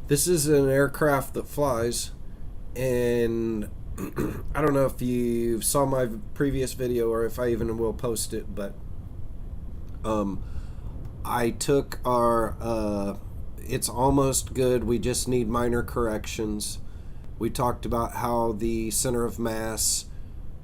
This is an aircraft that flies, and I don't know if you saw my previous video or if I even will post it, but um, I took our, it's almost good, we just need minor corrections. We talked about how the center of mass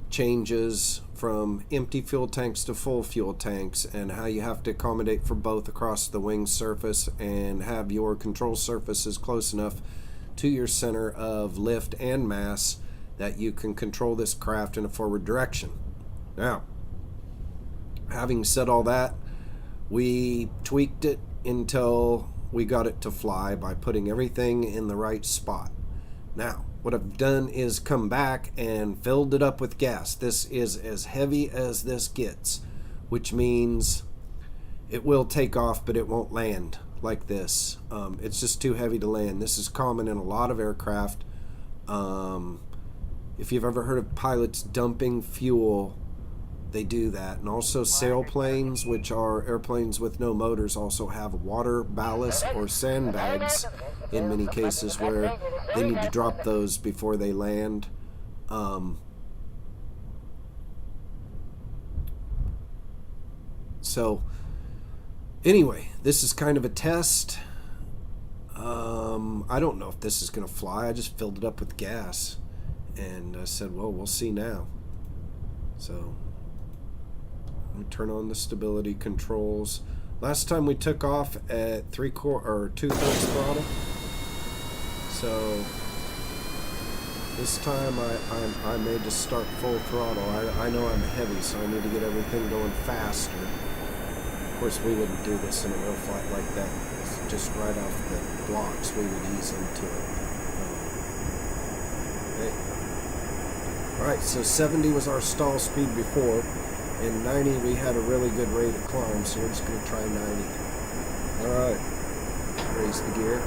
changes from empty fuel tanks to full fuel tanks, and how you have to accommodate for both across the wing surface and have your control surfaces close enough to your center of lift and mass that you can control this craft in a forward direction. Now, having said all that, we tweaked it until we got it to fly by putting everything in the right spot. Now, what I've done is come back and filled it up with gas. This is as heavy as this gets, which means it will take off, but it won't land like this. It's just too heavy to land. This is common in a lot of aircraft. If you've ever heard of pilots dumping fuel, they do that. And also sailplanes, which are airplanes with no motors, also have water ballast or sandbags in many cases where they need to drop those before they land. So anyway, this is kind of a test. I don't know if this is going to fly. I just filled it up with gas, and I said, well, we'll see now. So we turn on the stability controls. Last time we took off at 3/4 or 2/3 throttle. So this time I made to start full throttle. I know I'm heavy, so I need to get everything going faster. Of course, we wouldn't do this in a real flight like that. It's just right off the blocks, we would ease into it. Okay. Alright, so 70 was our stall speed before, and 90 we had a really good rate of climb, so we're just going to try 90. Alright, raise the gear.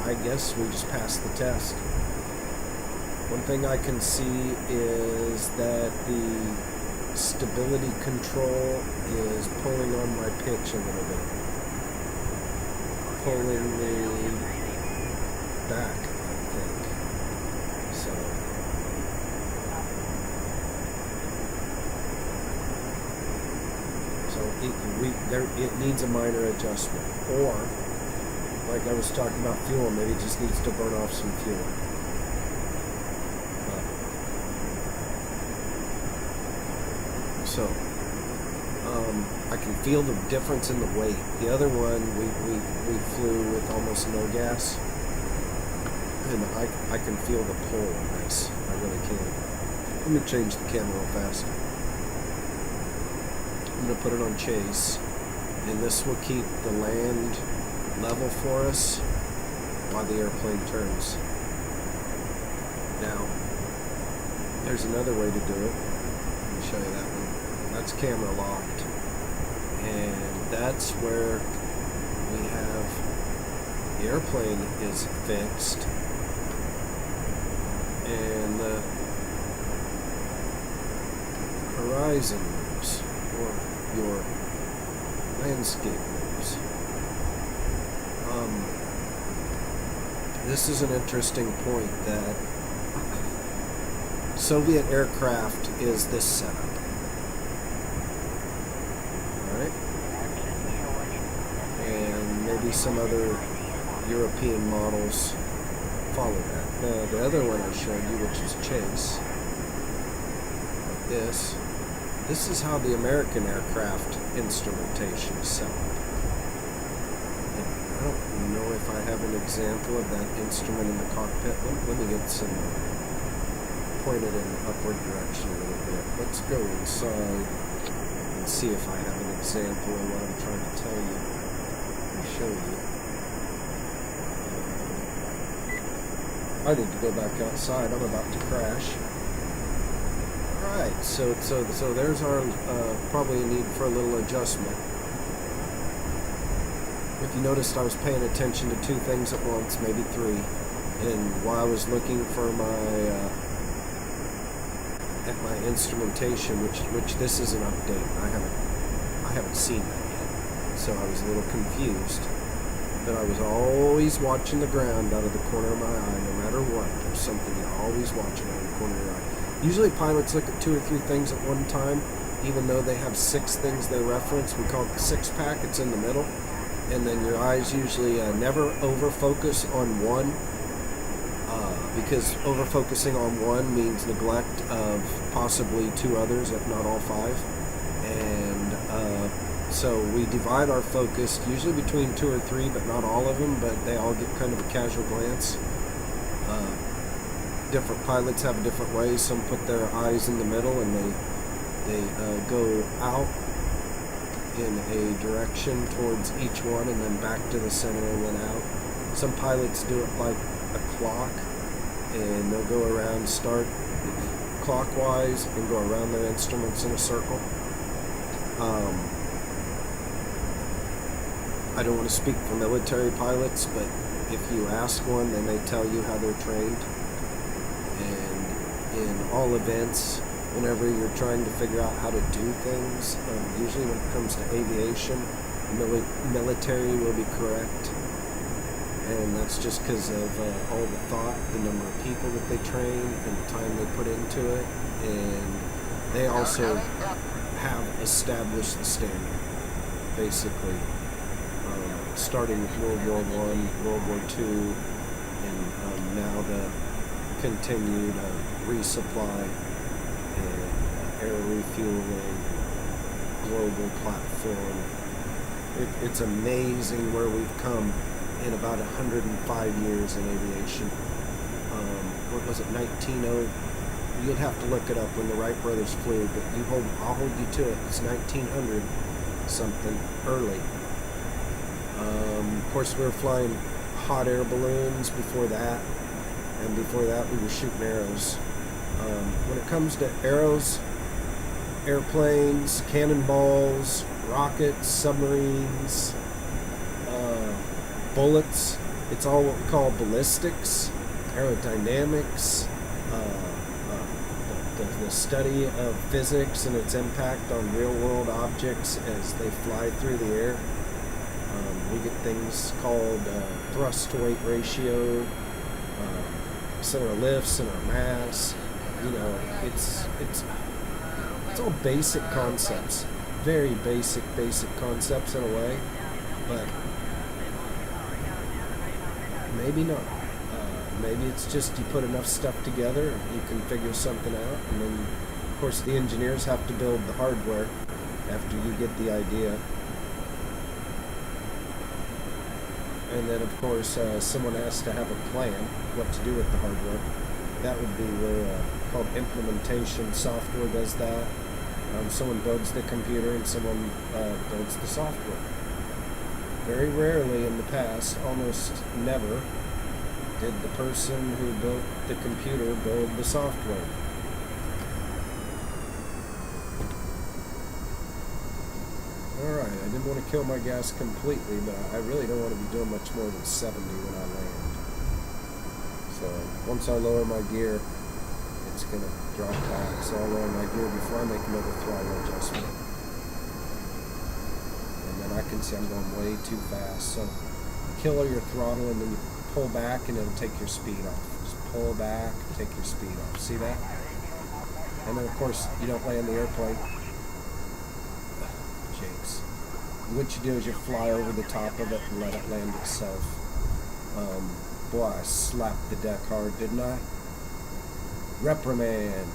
I guess we just passed the test. One thing I can see is that the stability control is pulling on my pitch a little bit. Pulling me back, I think. So it needs a minor adjustment. Or, like I was talking about fuel, maybe it just needs to burn off some fuel. So, I can feel the difference in the weight. The other one, we flew with almost no gas, and I can feel the pull on this. I really can. Let me change the camera real fast. I'm going to put it on chase, and this will keep the land level for us while the airplane turns. Now, there's another way to do it. Let me show you that one. That's camera locked, and that's where we have the airplane is fixed, and the horizon moves, or your landscape moves. This is an interesting point that Soviet aircraft is this setup. Alright? And maybe some other European models follow that. Now, the other one I showed you, which is Chase, like this is how the American aircraft instrumentation is set up. I don't know if I have an example of that instrument in the cockpit. Let me get some pointed in an upward direction a little bit. Let's go inside and see if I have an example of what I'm trying to tell you. Let me show you. I need to go back outside. I'm about to crash. Alright, so there's our probably a need for a little adjustment. If you noticed, I was paying attention to two things at once, maybe three, and while I was looking for my instrumentation, which this is an update. I haven't seen that yet. so I was a little confused. But I was always watching the ground out of the corner of my eye, no matter what. There's something you're always watching out of the corner of your eye. Usually pilots look at 2 or 3 things at one time, even though they have 6 things they reference. We call it the 6-pack. It's in the middle. And then your eyes usually never over-focus on one, because over-focusing on one means neglect of possibly 2 others, if not all 5. And so we divide our focus usually between 2 or 3, but not all of them, but they all get kind of a casual glance. Different pilots have different ways. Some put their eyes in the middle and they go out in a direction towards each one and then back to the center and then out. Some pilots do it like a clock, and they'll go around, start clockwise and go around their instruments in a circle. I don't want to speak for military pilots, but if you ask one, they may tell you how they're trained. And in all events, whenever you're trying to figure out how to do things, usually when it comes to aviation, military will be correct. And that's just because of all the thought, the number of people that they train, and the time they put into it. And they also have established the standard, basically. Starting with World War I, World War II, and now the continued resupply and air refueling, global platform. It's amazing where we've come in about 105 years in aviation. What was it, 1900? You'd have to look it up when the Wright brothers flew, but I'll hold you to it. It's 1900 something early. Of course, we were flying hot air balloons before that, and before that we were shooting arrows. When it comes to arrows, airplanes, cannonballs, rockets, submarines, bullets, it's all what we call ballistics, aerodynamics, the study of physics and its impact on real-world objects as they fly through the air. We get things called thrust-to-weight ratio, center lift, center mass. You know, it's all basic concepts, very basic concepts in a way, but maybe not. Maybe it's just you put enough stuff together, you can figure something out, and then, of course, the engineers have to build the hardware after you get the idea. And then, of course, someone has to have a plan what to do with the hardware. That would be where called implementation software does that. Someone builds the computer and someone builds the software. Very rarely in the past, almost never, did the person who built the computer build the software. Alright, I didn't want to kill my gas completely, but I really don't want to be doing much more than 70 when I land. So once I lower my gear, it's going to drop back. So I'll lower my gear before I make another throttle adjustment. And then I can see I'm going way too fast. So kill your throttle and then you pull back and it'll take your speed off. Just pull back, take your speed off. See that? And then of course you don't land the airplane. Jinx. What you do is you fly over the top of it and let it land itself. Boy, I slapped the deck hard, didn't I? Reprimand.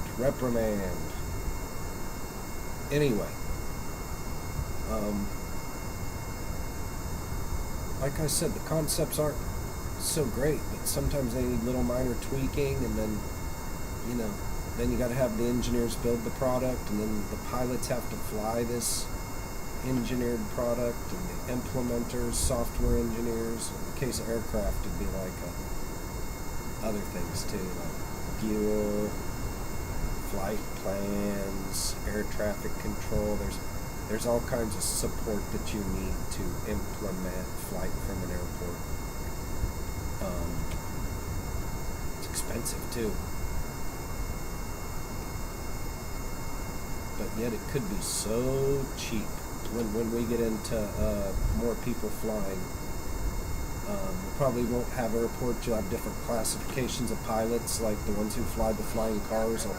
Anyway. Like I said, the concepts aren't so great, but sometimes they need little minor tweaking, and then, you know, then you got to have the engineers build the product, and then the pilots have to fly this engineered product, and the implementers, software engineers. In the case of aircraft, it'd be like other things too, like fuel, flight plans, air traffic control. There's all kinds of support that you need to implement flight from an airport. It's expensive too, but yet it could be so cheap. when we get into more people flying. We probably won't have airports. You'll have different classifications of pilots, like the ones who fly the flying cars will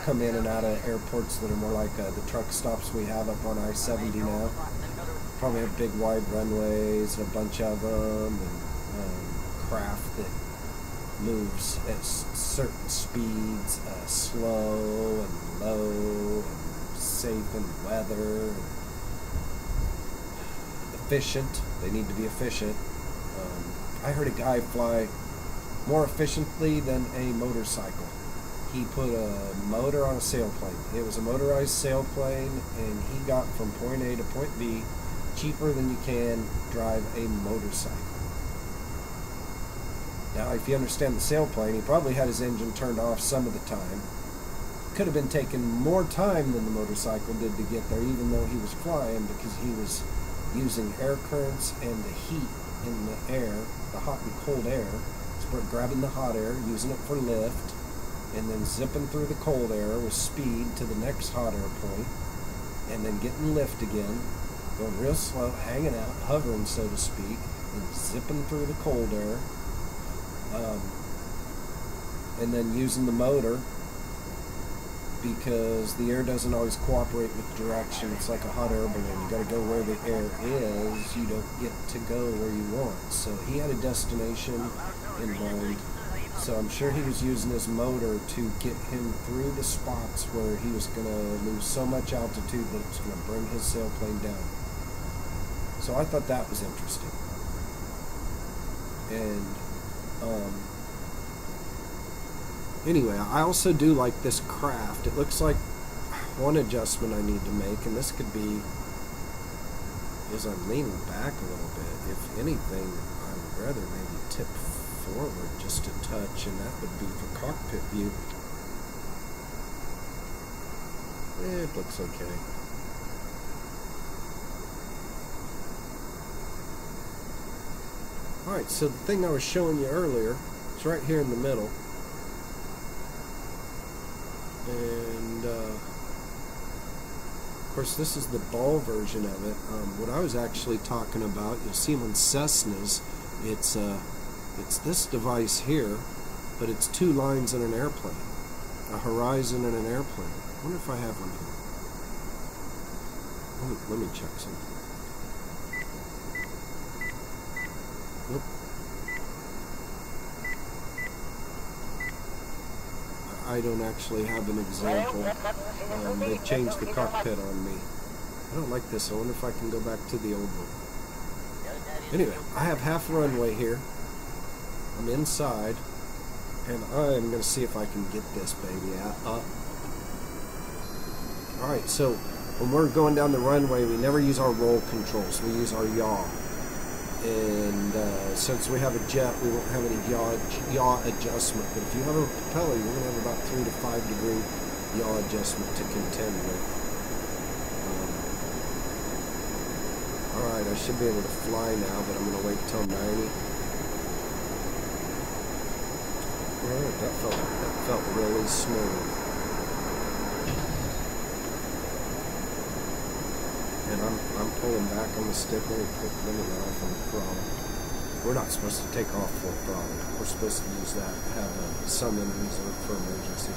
come in and out of airports that are more like the truck stops we have up on I-70 now. Probably have big wide runways and a bunch of them, and craft that moves at certain speeds, slow and low, and safe in weather, and efficient. They need to be efficient. I heard a guy fly more efficiently than a motorcycle. He put a motor on a sailplane. It was a motorized sailplane, and he got from point A to point B cheaper than you can drive a motorcycle. Now, if you understand the sailplane, he probably had his engine turned off some of the time. Could have been taking more time than the motorcycle did to get there, even though he was flying, because he was using air currents and the heat in the air, the hot and cold air, grabbing the hot air, using it for lift, and then zipping through the cold air with speed to the next hot air point, and then getting lift again, going real slow, hanging out, hovering, so to speak, and zipping through the cold air, and then using the motor, because the air doesn't always cooperate with direction. It's like a hot air balloon. You got to go where the air is. You don't get to go where you want. So he had a destination in mind. So I'm sure he was using his motor to get him through the spots where he was going to lose so much altitude that it was going to bring his sailplane down. So I thought that was interesting. And anyway, I also do like this craft. It looks like one adjustment I need to make, and this could be, as I'm leaning back a little bit, if anything, I would rather maybe tip forward just a touch, and that would be for cockpit view. It looks okay. Alright, so the thing I was showing you earlier is right here in the middle. And of course this is the ball version of it. What I was actually talking about, you'll see on Cessnas, it's this device here, but it's two lines in an airplane, a horizon and an airplane. I wonder if I have one here. Let me check something. Nope. I don't actually have an example. They changed the cockpit on me. I don't like this. I wonder if I can go back to the old one. Anyway, I have half runway here. I'm inside, and I'm going to see if I can get this baby up. Alright, so when we're going down the runway, we never use our roll controls. We use our yaw. And since we have a jet, we won't have any yaw adjustment. But if you have a propeller, you're going to have about 3 to 5 degree yaw adjustment to contend with. Alright, I should be able to fly now, but I'm going to wait till 90. Alright, that felt really smooth. And I'm pulling back on the stick. Let me get off on the throttle. We're not supposed to take off full throttle. We're supposed to use that, have some in reserve for emergency.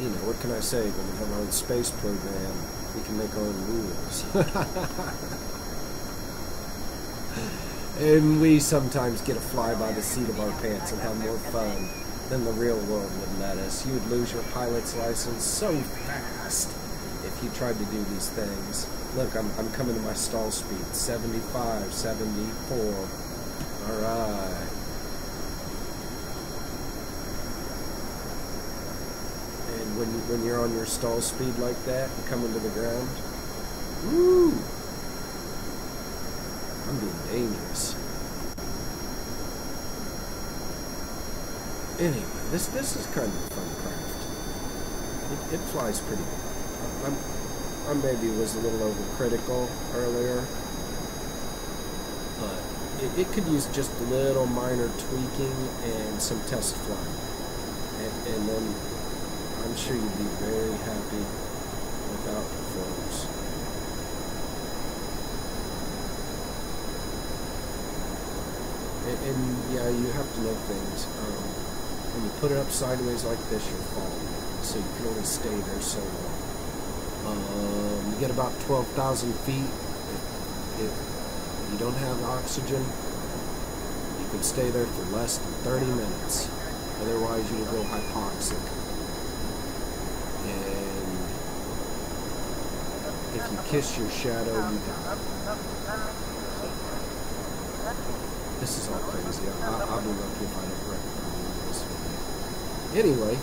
You know, what can I say? When we have our own space program, we can make our own rules. And we sometimes get a fly by the seat of our pants and have more fun than the real world would let us. You would lose your pilot's license so fast if you tried to do these things. Look, I'm coming to my stall speed, 75, 74. Alright. And when you're on your stall speed like that and coming to the ground, woo! I'm being dangerous. Anyway, this is kind of a fun craft. It flies pretty good. I maybe was a little overcritical earlier, but it could use just a little minor tweaking and some test flying, and then I'm sure you'd be very happy without flows. And yeah, you have to know things. When you put it up sideways like this, you're falling. So you can only stay there so long. You get about 12,000 feet. If you don't have oxygen, you can stay there for less than 30 minutes. Otherwise, you'll go hypoxic. And if you kiss your shadow, you die. This is all crazy. I'll be lucky if I don't recommend this video. Anyway,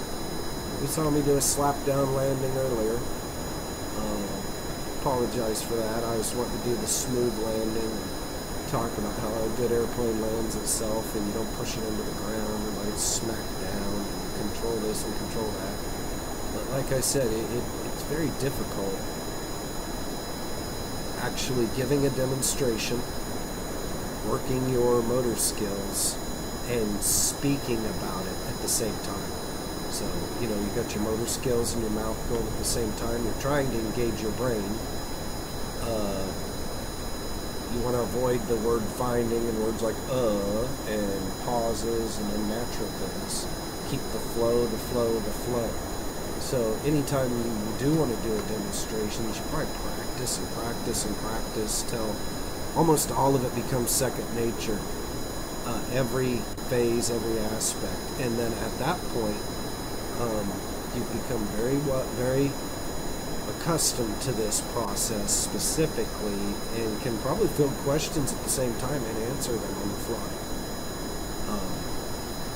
you saw me do a slap-down landing earlier. Apologize for that. I was wanting to do the smooth landing and talk about how a good airplane lands itself and you don't push it into the ground and let it smack down and control this and control that. But like I said, it's very difficult actually giving a demonstration, working your motor skills, and speaking about it at the same time. So, you know, you got your motor skills and your mouth going at the same time. You're trying to engage your brain. You want to avoid the word finding and words like and pauses and unnatural things. Keep the flow, the flow, the flow. So anytime you do want to do a demonstration, you should probably practice and practice and practice till almost all of it becomes second nature. Every phase, every aspect. And then at that point, you've become very accustomed to this process specifically and can probably field questions at the same time and answer them on the fly.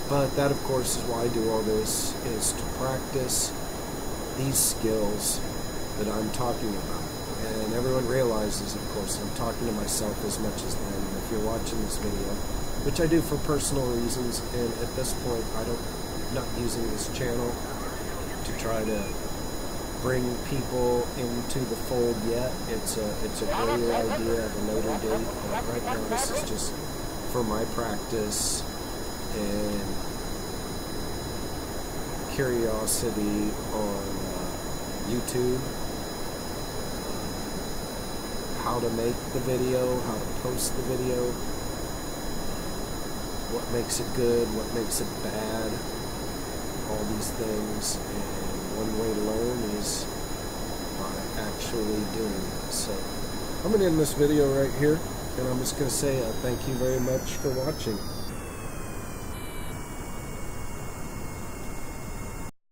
But that, of course, is why I do all this, is to practice these skills that I'm talking about. And everyone realizes, of course, I'm talking to myself as much as them. And if you're watching this video, which I do for personal reasons, and at this point, I'm not using this channel to try to bring people into the fold yet. It's a greater idea at a later date, but right now this is just for my practice and curiosity on YouTube, how to make the video, how to post the video, what makes it good, what makes it bad, all these things. And one way to learn is by actually doing it. So I'm going to end this video right here, and I'm just going to say thank you very much for watching.